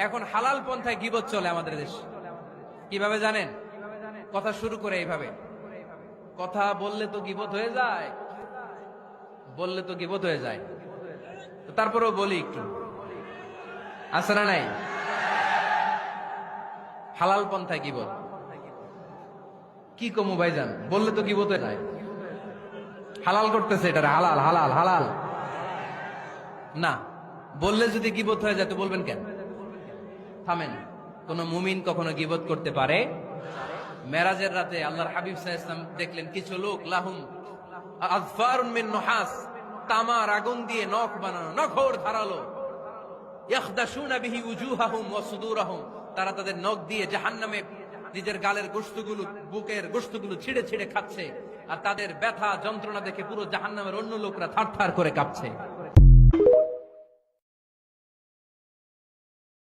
এখন হালাল পন্থায় গীবত চলে আমাদের দেশ। কিভাবে জানেন? কথা শুরু করে এইভাবে, কথা বললে তো গীবত হয়ে যায়, বললে তো গীবত হয়ে যায়। তারপরেও বলি একটু, আছে না নাই? হালাল পন্থায় গীবত কি কমু ভাইজান, বললে তো গীবত হয়ে যায়। হালাল করতেছে এটা, হালাল হালাল হালাল না, বললে যদি গীবত হয়ে যায় তো বলবেন কেন? থামেন। কোন মুমিন কখনো গীবত করতে পারে? মেরাজের রাতে আল্লাহর হাবিব সাল্লাল্লাহু আলাইহি ওয়াসাল্লাম দেখলেন কিছু লোক লাহুম আযফারুন মিন নুহাস, তামার আগুন দিয়ে নখ বানানো, নখর ধারালো, ইয়াখদাশুনা বিহি উজুহাহুম ওয়া সুদুরাহুম, তারা তাদের নখ দিয়ে জাহান্নামে নিজের গালের গোশতগুলো, বুকের গোশতগুলো ছিঁড়ে ছিঁড়ে খাচ্ছে, আর তাদের ব্যথা যন্ত্রণা দেখে পুরো জাহান্নামের অন্য লোকরা থারথার করে কাঁপছে।